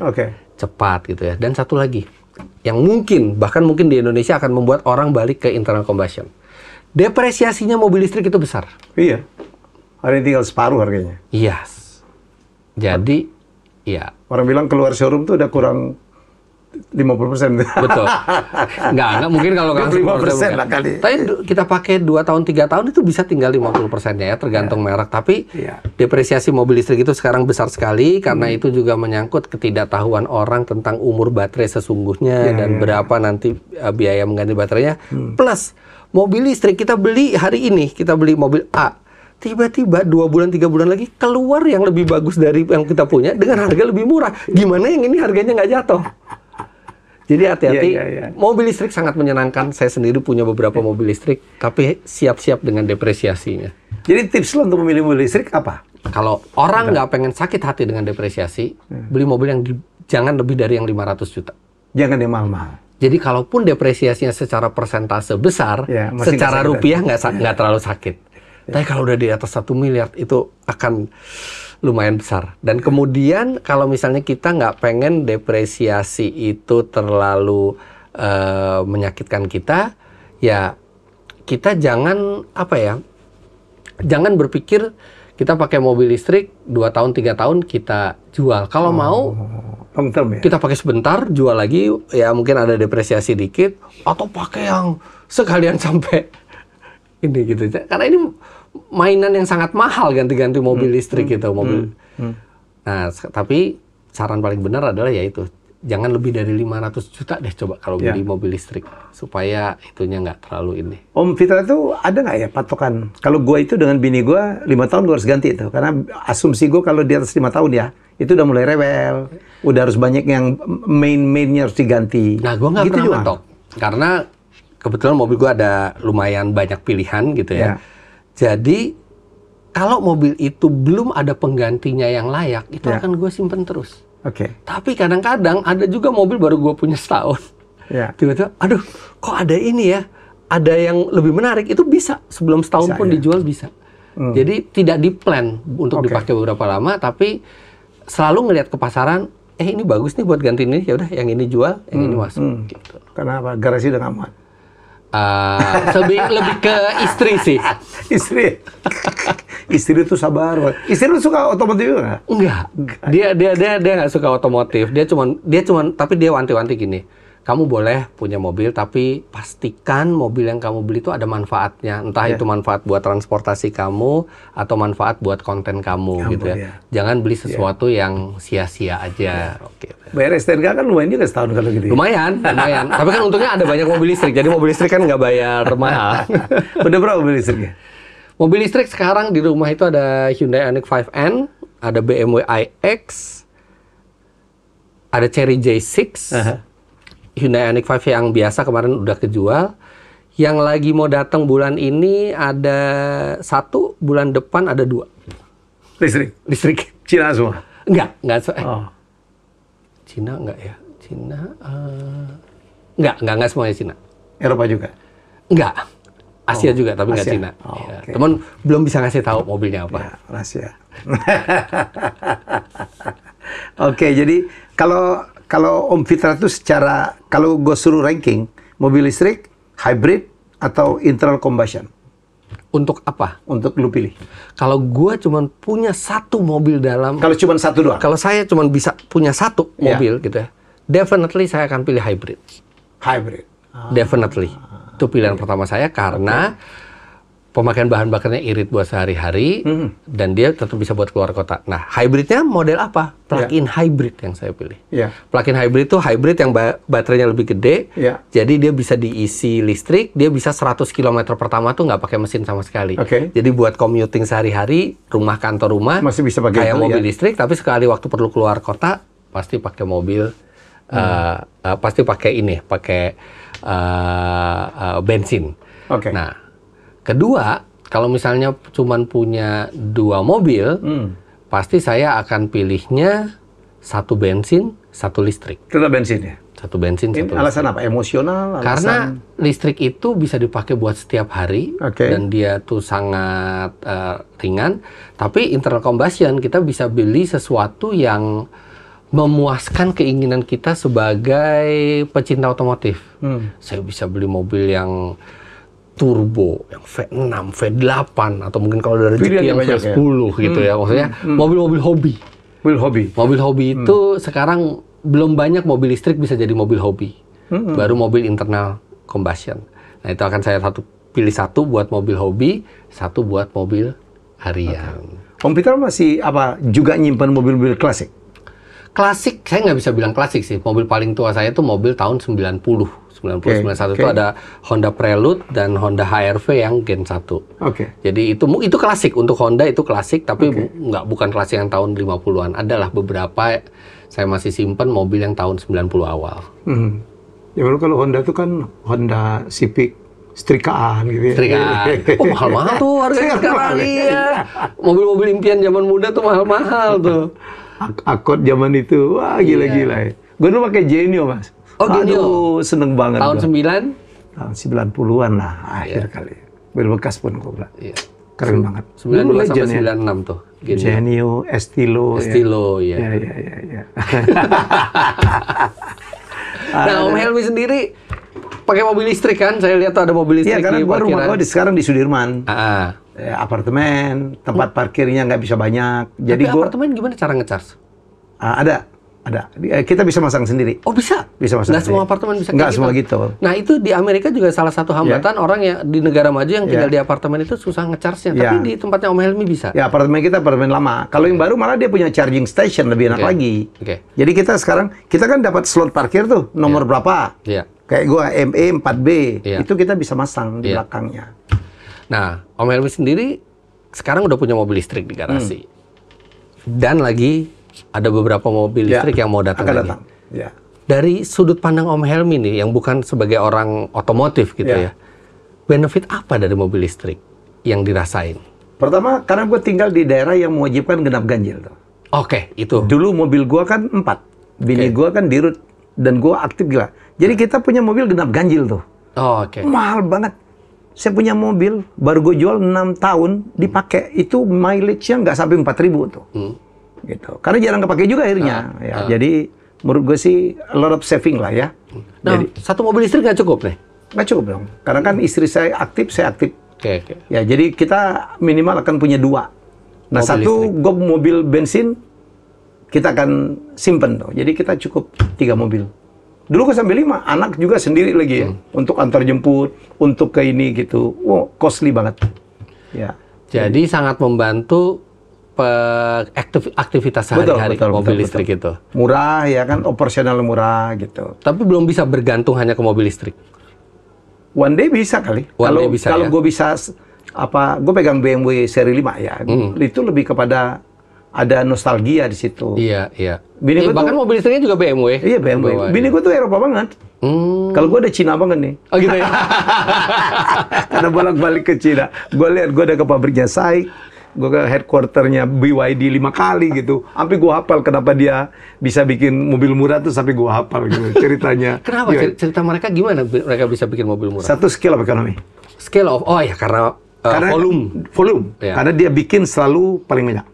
cepat gitu ya. Dan satu lagi, yang bahkan mungkin di Indonesia akan membuat orang balik ke internal combustion. Depresiasinya mobil listrik itu besar. Iya. Ada yang tinggal separuh harganya. Jadi, orang bilang keluar showroom tuh udah kurang 50%. Betul. Enggak mungkin kalau 50% lah kali. Tapi kita pakai 2 tahun, 3 tahun itu bisa tinggal 50%-nya ya, tergantung merek. Tapi depresiasi mobil listrik itu sekarang besar sekali karena itu juga menyangkut ketidaktahuan orang tentang umur baterai sesungguhnya dan berapa nanti biaya mengganti baterainya. Plus mobil listrik kita beli hari ini, kita beli mobil A. Tiba-tiba 2 bulan, 3 bulan lagi keluar yang lebih bagus dari yang kita punya dengan harga lebih murah. Gimana yang ini harganya nggak jatuh? Jadi hati-hati, mobil listrik sangat menyenangkan. Saya sendiri punya beberapa mobil listrik, tapi siap-siap dengan depresiasinya. Jadi tips lo untuk memilih mobil listrik apa? kalau orang nggak pengen sakit hati dengan depresiasi, beli mobil yang jangan lebih dari yang 500 juta. Jangan yang mahal-mahal. Jadi kalaupun depresiasinya secara persentase besar, secara rupiah nggak terlalu sakit. Tapi kalau udah di atas 1 miliar itu akan lumayan besar. Dan kemudian kalau misalnya kita nggak pengen depresiasi itu terlalu menyakitkan kita, ya kita jangan jangan berpikir kita pakai mobil listrik 2 tahun 3 tahun kita jual. Kalau mau kita pakai sebentar, jual lagi, ya mungkin ada depresiasi dikit, atau pakai yang sekalian sampai ini gitu. Karena ini mainan yang sangat mahal ganti-ganti mobil listrik gitu, mobil. Nah, tapi saran paling benar adalah yaitu jangan lebih dari 500 juta deh coba kalau beli mobil listrik, supaya itunya nggak terlalu ini. Om Fitra itu ada nggak ya patokan? Kalau gua itu dengan bini gua 5 tahun gua harus ganti itu, karena asumsi gua kalau di atas 5 tahun ya itu udah mulai rewel, udah harus banyak yang mainnya harus diganti. Nah, gua nggak pernah matok, karena kebetulan mobil gua ada lumayan banyak pilihan gitu ya. Jadi kalau mobil itu belum ada penggantinya yang layak, itu akan gua simpen terus. Tapi kadang-kadang ada juga mobil baru gue punya setahun. Tiba-tiba, aduh, kok ada ini ya? Ada yang lebih menarik, itu bisa. Sebelum setahun pun dijual bisa. Jadi tidak di-plan untuk dipakai beberapa lama, tapi selalu ngelihat ke pasaran, ini bagus nih buat ganti ini, ya udah yang ini jual, yang ini masuk. Gitu. Kenapa? Garasi udah nggak muat. Lebih ke istri sih. Istri itu sabar. Istri lu suka otomotif juga nggak? Enggak. Dia nggak suka otomotif. Dia cuman tapi dia wanti-wanti gini. Kamu boleh punya mobil, tapi pastikan mobil yang kamu beli itu ada manfaatnya. Entah itu manfaat buat transportasi kamu atau manfaat buat konten kamu gitu ya. Jangan beli sesuatu yang sia-sia aja. Bayar STNK kan lumayan juga setahun kalau gitu. Lumayan. Tapi kan untungnya ada banyak mobil listrik. Jadi mobil listrik kan nggak bayar mahal. Udah berapa mobil listriknya? Mobil listrik sekarang di rumah itu ada Hyundai Ioniq 5N, ada BMW iX, ada Chery J6, Hyundai Ioniq 5 yang biasa kemarin udah kejual. Yang lagi mau datang bulan ini ada 1, bulan depan ada 2. Listrik. Cina semua? Enggak. Cina enggak ya? Cina, enggak semuanya Cina. Eropa juga? Enggak. Asia juga, tapi nggak Cina. Teman belum bisa ngasih tahu mobilnya apa. Ya, rahasia. Jadi kalau Om Fitra itu secara, kalau gue suruh ranking, mobil listrik, hybrid, atau internal combustion? Untuk apa? Untuk lu pilih. Kalau gue cuma punya 1 mobil dalam... Kalau cuma 1 doang? Kalau saya cuma bisa punya 1 mobil gitu ya, definitely saya akan pilih hybrid. Hybrid? Definitely. Itu pilihan pertama saya karena pemakaian bahan bakarnya irit buat sehari-hari dan dia tetap bisa buat keluar kota. Nah, hybridnya model apa? Plug-in hybrid yang saya pilih. Plug-in hybrid itu hybrid yang baterainya lebih gede, jadi dia bisa diisi listrik, dia bisa 100 km pertama tuh nggak pakai mesin sama sekali. Jadi buat commuting sehari-hari, rumah kantor rumah, masih bisa pakai kayak mobil listrik, tapi sekali waktu perlu keluar kota, pasti pakai mobil, pasti pakai ini, pakai bensin. Nah, kedua, kalau misalnya cuman punya 2 mobil, pasti saya akan pilihnya 1 bensin, 1 listrik. Tetap bensin ya? 1 bensin, 1 listrik. Alasan apa? Emosional? Karena listrik itu bisa dipakai buat setiap hari, dan dia tuh sangat ringan. Tapi internal combustion, kita bisa beli sesuatu yang memuaskan keinginan kita sebagai pecinta otomotif. Saya bisa beli mobil yang turbo, yang V6, V8, atau mungkin kalau dari rezeki yang V10 gitu ya. Maksudnya mobil-mobil hobi. Mobil hobi itu sekarang belum banyak mobil listrik bisa jadi mobil hobi. Baru mobil internal combustion. Nah, itu akan saya pilih 1 buat mobil hobi, 1 buat mobil harian. Om Peter masih juga nyimpan mobil-mobil klasik? Klasik, saya nggak bisa bilang klasik sih. Mobil paling tua saya itu mobil tahun 91 itu ada Honda Prelude dan Honda HR-V yang Gen 1. Jadi itu klasik, untuk Honda itu klasik, tapi bukan klasik yang tahun 50-an. Adalah beberapa saya masih simpan mobil yang tahun 90 awal. Ya, kalau Honda itu kan Honda Civic, setrikaan gitu ya. Setrikaan. Oh, mahal-mahal tuh harganya sekarang. Iya. Mobil-mobil impian zaman muda tuh mahal-mahal tuh. Accord zaman itu, wah gila-gila ya. Gue dulu pakai Genio, Mas. Oh, Genio. Aduh, seneng banget. Tahun 9? Tahun 90-an lah, akhir kali. Mobil bekas pun gue bilang. Iya. Keren banget. 92 sampai 96 tuh. Genio, Estilo. Estilo, ya. Iya. Nah, Om Helmi sendiri pakai mobil listrik kan? Saya lihat tuh ada mobil listrik. Iya, karena gua rumah gua sekarang di Sudirman. Apartemen, tempat parkirnya nggak bisa banyak. Jadi gua apartemen gimana cara ngecas? Ada. Kita bisa masang sendiri. Oh, bisa? Bisa masang. Nggak semua apartemen bisa nggak semua gitu. Nah, itu di Amerika juga salah satu hambatan orang yang di negara maju yang tinggal di apartemen itu susah ngecasnya. Tapi di tempatnya Om Helmi bisa. Ya, apartemen kita apartemen lama. Kalau yang baru malah dia punya charging station, lebih enak lagi. Jadi kita sekarang, kita kan dapat slot parkir tuh, nomor berapa. Kayak gua ME 4B, itu kita bisa masang di belakangnya. Nah, Om Helmi sendiri sekarang udah punya mobil listrik di garasi. Dan lagi ada beberapa mobil listrik yang mau datang lagi. Ya. Dari sudut pandang Om Helmi nih, yang bukan sebagai orang otomotif gitu ya, benefit apa dari mobil listrik yang dirasain? Pertama, karena gue tinggal di daerah yang mewajibkan genap ganjil tuh. Oke, itu. Dulu mobil gua kan 4, bini gua kan dirut dan gua aktif gila. Jadi kita punya mobil genap ganjil tuh. Mahal banget. Saya punya mobil, baru gue jual 6 tahun, dipakai. Itu mileage-nya nggak sampai 4.000 tuh. Gitu. Karena jarang kepake juga akhirnya. Jadi menurut gue sih a lot of saving lah ya. Nah, jadi, satu mobil listrik nggak cukup nih? Nggak cukup dong. Karena kan istri saya aktif, saya aktif. Ya, jadi kita minimal akan punya 2. Nah, satu mobil bensin kita akan simpen tuh. Jadi kita cukup 3 mobil. Dulu gue sampai 5, anak juga sendiri lagi ya. Untuk antar jemput, untuk ke ini gitu. Wow, costly banget. Ya. Jadi sangat membantu aktivitas sehari-hari mobil listrik itu. Murah ya kan, operasional murah gitu. Tapi belum bisa bergantung hanya ke mobil listrik. One day bisa kali. Kalau gue bisa gue pegang BMW seri 5 ya. Itu lebih kepada ada nostalgia di situ. Iya. Bahkan mobil listriknya juga BMW. Iya, BMW. Bini gue tuh Eropa banget. Kalau gue ada Cina banget nih. Oh gitu ya. Karena bolak-balik ke Cina. Gue lihat gue ada ke pabriknya SAIC. Gue ke headquarternya BYD 5 kali gitu. Sampai gue hafal kenapa dia bisa bikin mobil murah tuh, sampai gue hafal gitu ceritanya. Kenapa? Cerita mereka gimana mereka bisa bikin mobil murah? Satu, scale of economy. Scale of, karena volume. Ya. Karena dia bikin selalu paling banyak.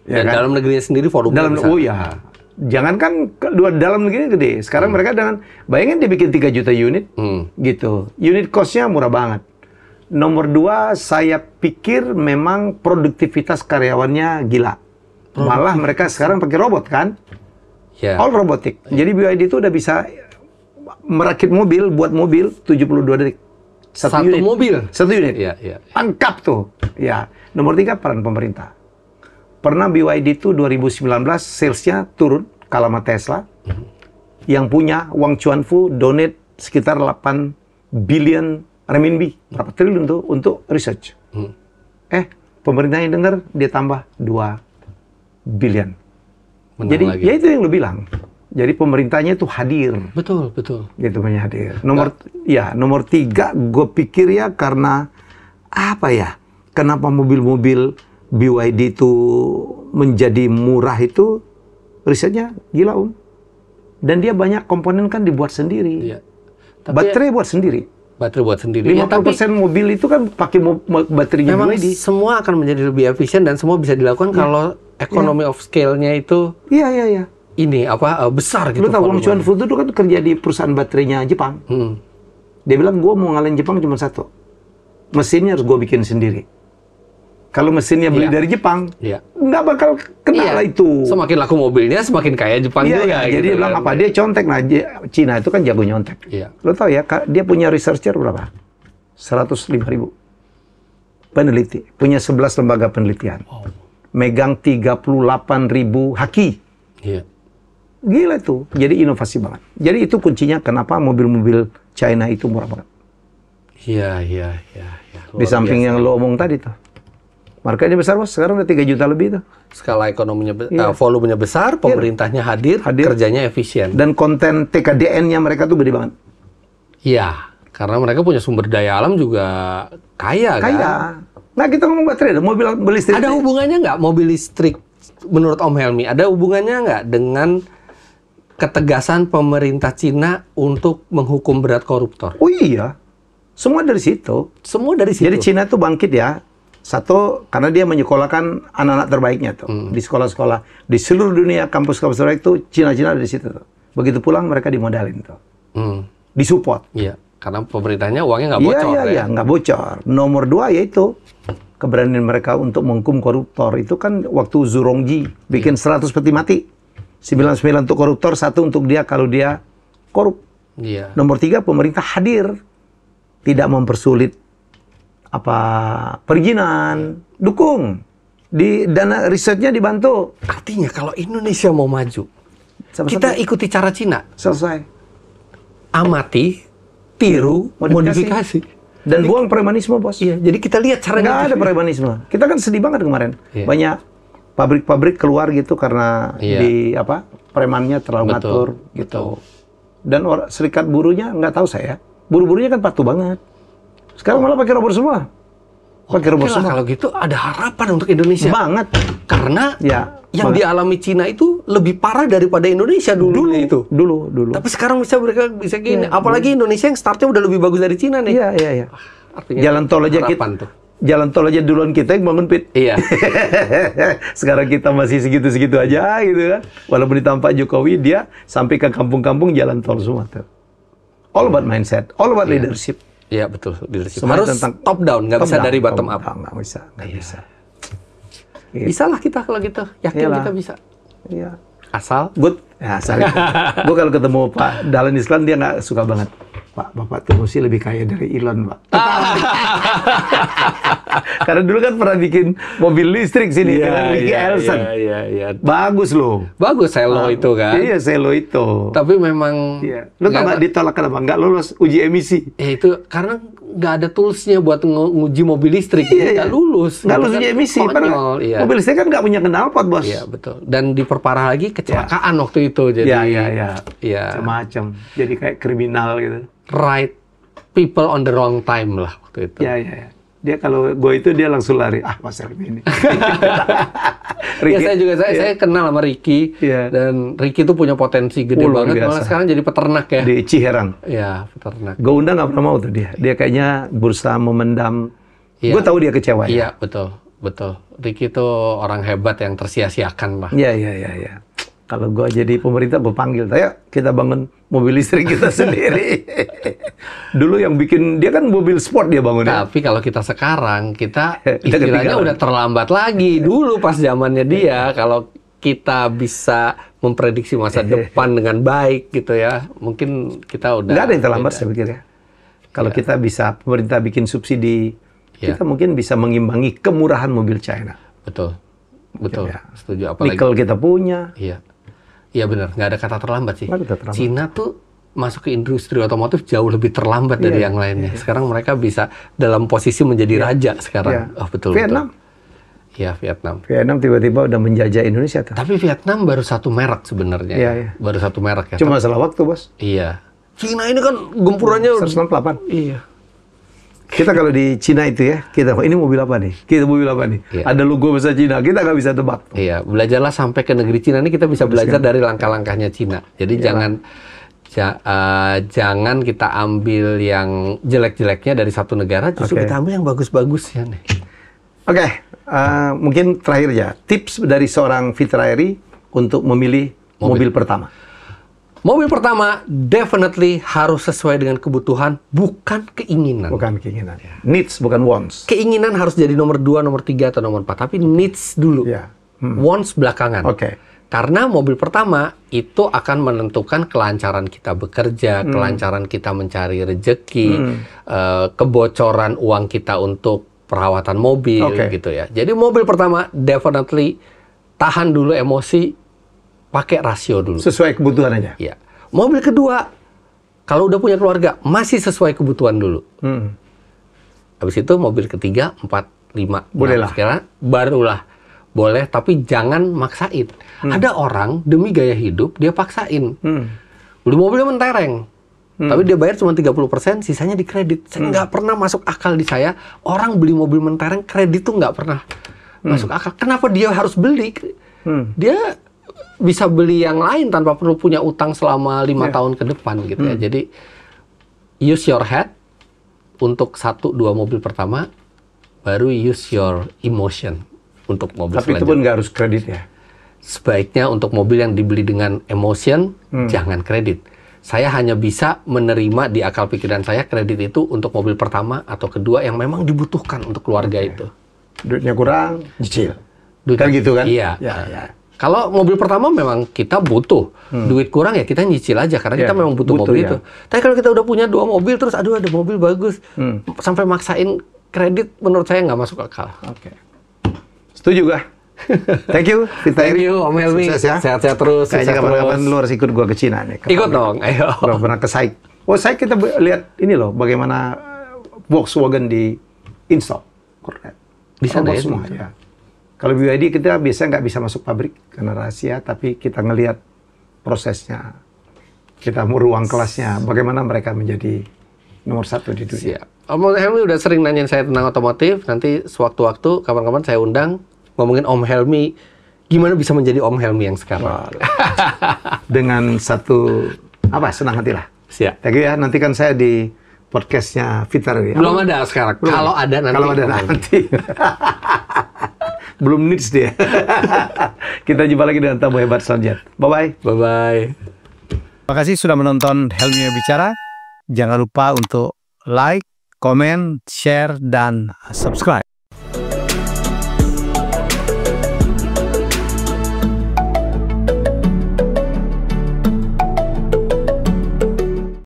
Dan dalam negerinya sendiri volume besar. Jangankan dalam negeri gede. Sekarang mereka bayangin dia bikin 3 juta unit gitu. Unit cost-nya murah banget. Nomor 2, saya pikir memang produktivitas karyawannya gila. Malah mereka sekarang pakai robot kan? All robotik. Jadi BYD itu udah bisa merakit mobil, buat mobil 72 detik. Satu unit. Mobil? Satu unit. Lengkap tuh. Ya. Nomor 3, peran pemerintah. Pernah BYD itu 2019 salesnya turun, kalah sama Tesla. Yang punya Wang Chuanfu donate sekitar 8 billion renminbi, berapa triliun tuh untuk research. Pemerintahnya dengar, dia tambah 2 billion. Jadi ya itu yang lu bilang. Jadi pemerintahnya itu hadir. Betul. Gitu banyak hadir. Nomor 3, gue pikir ya karena apa ya? Kenapa mobil-mobil BYD itu menjadi murah itu risetnya gila Dan dia banyak komponen kan dibuat sendiri. Baterai buat sendiri. 50% mobil itu kan pakai baterainya memang BYD. Semua akan menjadi lebih efisien dan semua bisa dilakukan kalau economy of scale-nya itu ini besar gitu. Lu tahu Wang Chuanfu itu kan kerja di perusahaan baterainya Jepang. Dia bilang gue mau ngalahin Jepang cuma satu. Mesinnya harus gue bikin sendiri. Kalau mesinnya beli dari Jepang, nggak bakal kena lah itu. Semakin laku mobilnya, semakin kaya Jepang juga. Jadi dia bilang apa? Dia contek. Nah, Cina itu kan jago nyontek. Lo tau ya, dia punya researcher berapa? 105.000 peneliti. Punya 11 lembaga penelitian. Megang 38.000 haki. Gila tuh. Jadi inovasi banget. Jadi itu kuncinya kenapa mobil-mobil China itu murah banget. Di samping yang lo omong tadi tuh. Marketnya besar, Bos. Sekarang udah 3 juta lebih tuh. Skala ekonominya volumenya besar, pemerintahnya hadir, kerjanya efisien. Dan konten TKDN-nya mereka tuh gede banget. Karena mereka punya sumber daya alam juga kaya. Kan? Nah, kita ngomong baterai, mobil listrik. Ada hubungannya nggak mobil listrik menurut Om Helmi? Ada hubungannya nggak dengan ketegasan pemerintah Cina untuk menghukum berat koruptor? Oh iya, semua dari situ. Semua dari situ. Jadi Cina tuh bangkit ya. Satu, karena dia menyekolahkan anak-anak terbaiknya tuh. Di sekolah-sekolah. Di seluruh dunia, kampus-kampus terbaik tuh, Cina-Cina dari situ tuh. Begitu pulang, mereka dimodalin tuh. Disupport. Iya, karena pemerintahnya uangnya nggak bocor. Iya, nggak bocor. Nomor 2 yaitu keberanian mereka untuk menghukum koruptor. Itu kan waktu Zhu Rongji bikin 100 peti mati. 99 untuk koruptor, 1 untuk dia kalau dia korup. Iya. Nomor 3, pemerintah hadir. Tidak mempersulit perizinan, dukung. Di dana risetnya dibantu. Artinya kalau Indonesia mau maju, kita ikuti cara Cina. Selesai. Amati, tiru, modifikasi. Dan buang premanisme, Bos. Iya, jadi kita lihat caranya. Nggak ada premanisme. Kita kan sedih banget kemarin. Iya. Banyak pabrik-pabrik keluar gitu karena premannya terlalu ngatur gitu. Dan serikat buruhnya nggak tahu saya. Buruh-buruhnya kan patuh banget. Sekarang malah pakai robot semua. Pakai robot semua. Kalau gitu ada harapan untuk Indonesia. Banget. Karena yang dialami Cina itu lebih parah daripada Indonesia dulu. Dulu. Tapi sekarang mereka bisa gini. Apalagi Indonesia yang startnya udah lebih bagus dari Cina nih. Iya. Artinya jalan tol aja duluan kita yang bangun, Pit. Iya. Sekarang kita masih segitu-segitu aja gitu kan. Walaupun ditampak Jokowi, dia sampai ke kampung-kampung jalan tol semua tuh. All about mindset, all about leadership. Iya, betul. Leadership. Semua harus tentang top down, nggak bisa dari bottom up. Nggak bisa. Bisa lah kita kalau gitu. Yakin kita bisa. Iya. Asal? Good. Ya, asal. Gue kalau ketemu Pak Dahlan Iskan, dia nggak suka banget. Pak, Bapak tuh mesti lebih kaya dari Elon, Pak. Karena dulu kan pernah bikin mobil listrik sini dengan Ricky Elson. Iya. Bagus loh. Bagus Selo itu kan. Iya, Selo itu. Tapi memang lu nggak ditolak kenapa? Nggak lolos uji emisi. Itu karena nggak ada toolsnya buat nguji mobil listrik. Nggak lulus. Nggak lulus uji emisi. Mobil listrik kan nggak punya knalpot, Bos. Iya, betul. Dan diperparah lagi kecelakaan waktu itu. Jadi macam-macam. Jadi kayak kriminal gitu. Right people on the wrong time lah waktu itu. Iya. Dia kalau gue itu dia langsung lari. Mas Helmi ini. Saya kenal sama Ricky. Dan Ricky itu punya potensi gede banget. Malah sekarang jadi peternak ya. Di Ciherang. Iya, peternak. Gue undang nggak pernah mau tuh dia. Dia kayaknya berusaha memendam. Gue tahu dia kecewa. Iya, betul. Ricky itu orang hebat yang tersia-siakan lah. Iya. Kalau gue jadi pemerintah, gue panggil, ayo kita bangun mobil listrik kita sendiri. Dulu yang bikin, dia kan mobil sport dia bangunnya. Tapi kalau kita sekarang, kita istilahnya udah terlambat lagi. Dulu pas zamannya dia, kalau kita bisa memprediksi masa depan dengan baik gitu ya, mungkin kita udah... Nggak ada yang terlambat saya pikir ya. Kalau kita bisa, pemerintah bikin subsidi, kita mungkin bisa mengimbangi kemurahan mobil China. Betul. Setuju. Apalagi nikel kita punya. Iya benar, nggak ada kata terlambat sih. Terlambat. Cina tuh masuk ke industri otomotif jauh lebih terlambat dari yang lainnya. Sekarang mereka bisa dalam posisi menjadi raja sekarang. Betul. Vietnam. Iya, Vietnam. Vietnam tiba-tiba udah menjajah Indonesia tuh. Tapi Vietnam baru satu merek sebenarnya. Baru satu merek ya. Cuma masalah waktu, Bos. Iya. Cina ini kan gempurannya 168. Iya. Kita kalau di Cina itu ya, ini mobil apa nih? Ada logo bahasa Cina, kita nggak bisa tebak. Iya, belajarlah sampai ke negeri Cina ini kita bisa belajar dari langkah-langkahnya Cina. Jadi jangan kita ambil yang jelek-jeleknya dari satu negara, justru kita ambil yang bagus-bagusnya nih. Mungkin terakhir ya, tips dari seorang Fitra Eri untuk memilih mobil pertama. Mobil pertama definitely harus sesuai dengan kebutuhan, bukan keinginan. Needs, bukan wants. Keinginan harus jadi nomor 2, nomor 3, atau nomor 4. Tapi needs dulu. Wants belakangan. Karena mobil pertama itu akan menentukan kelancaran kita bekerja, kelancaran kita mencari rejeki, kebocoran uang kita untuk perawatan mobil gitu ya. Jadi mobil pertama definitely tahan dulu emosi, pakai rasio dulu. Sesuai kebutuhan aja. Iya. Mobil kedua, kalau udah punya keluarga, masih sesuai kebutuhan dulu. Habis itu mobil ketiga, 4, 5, bolehlah. Sekarang barulah boleh, tapi jangan maksain. Ada orang demi gaya hidup dia paksain. Beli mobilnya mentereng. Tapi dia bayar cuma 30%, sisanya di kredit. Saya nggak pernah masuk akal di saya, orang beli mobil mentereng kredit tuh nggak pernah masuk akal. Kenapa dia harus beli? Dia bisa beli yang lain tanpa perlu punya utang selama 5 tahun ke depan gitu ya. Jadi use your head untuk 1-2 mobil pertama, baru use your emotion untuk mobil selanjutnya. Tapi itu pun nggak harus kredit ya? Sebaiknya untuk mobil yang dibeli dengan emotion, jangan kredit. Saya hanya bisa menerima di akal pikiran saya kredit itu untuk mobil pertama atau kedua yang memang dibutuhkan untuk keluarga itu. Duitnya kurang, cicil. Kan gitu kan? Iya. Ya. Kalau mobil pertama memang kita butuh. Duit kurang ya kita nyicil aja karena kita memang butuh mobil itu. Tapi kalau kita udah punya 2 mobil terus aduh ada mobil bagus. Sampai maksain kredit menurut saya nggak masuk akal. Oke. Setuju gak? Thank you, Thank you, Om Helmi. Sukses ya. Sehat-sehat terus. Kayaknya kapan-kapan lu harus ikut gua ke Cina nih. Ikut dong, ayo. Gua pernah ke SAIK. SAIK kita lihat ini loh, bagaimana Volkswagen di install. Di sana ya? Semua, ya. Kalau BYD kita biasanya nggak bisa masuk pabrik karena rahasia, tapi kita ngelihat prosesnya. Kita mau ruang kelasnya, bagaimana mereka menjadi nomor 1 di dunia. Siap. Om Helmi udah sering nanyain saya tentang otomotif, nanti sewaktu-waktu kapan-kapan saya undang ngomongin Om Helmi, gimana bisa menjadi Om Helmi yang sekarang. Dengan satu, senang hati lah. Siap. Thank you ya, nanti kan saya di podcastnya Fitra. Belum ada sekarang, kalau ada nanti. Kalau ada nanti. Belum needs dia. Kita jumpa lagi dengan tamu hebat selanjutnya. Bye-bye. Bye-bye. Terima kasih sudah menonton Helmi Bicara. Jangan lupa untuk like, komen, share, dan subscribe.